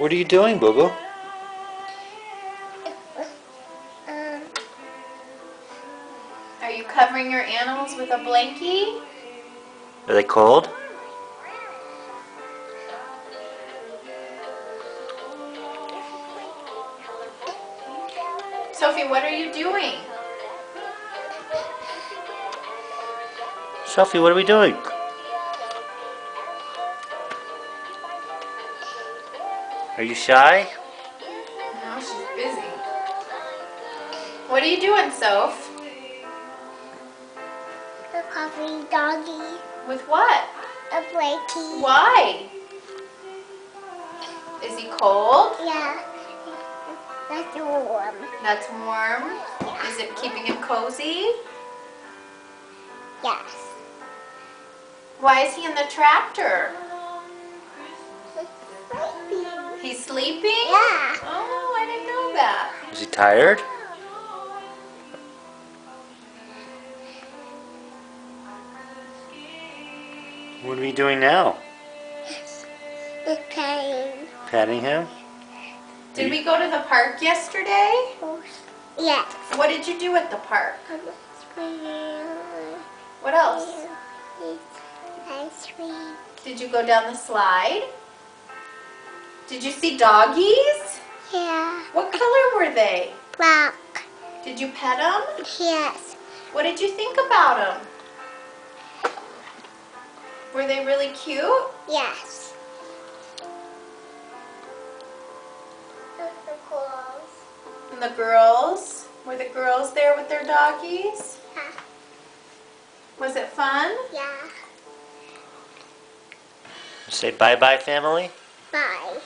What are you doing, Boo Boo? Um, Are you covering your animals with a blankie? Are they cold? Sophie, what are you doing? Sophie, what are we doing? Are you shy? No, she's busy. What are you doing, Soph? a coffee doggy, With what? a blankie. Why? Is he cold? Yeah, that's warm. That's warm. Is it keeping him cozy? Yes. Why is he in the tractor? Sleeping. He's sleeping? Yeah. Oh, I didn't know that. Is he tired? What are we doing now? Okay. Patting him? Did we go to the park yesterday? Yes. What did you do at the park? What else? Ice cream. Did you go down the slide? Did you see doggies? Yeah. What color were they? Black. Did you pet them? Yes. What did you think about them? Were they really cute? Yes. The girls. And the girls? Were the girls there with their doggies? Yeah. Was it fun? Yeah. Say bye-bye, family. Bye.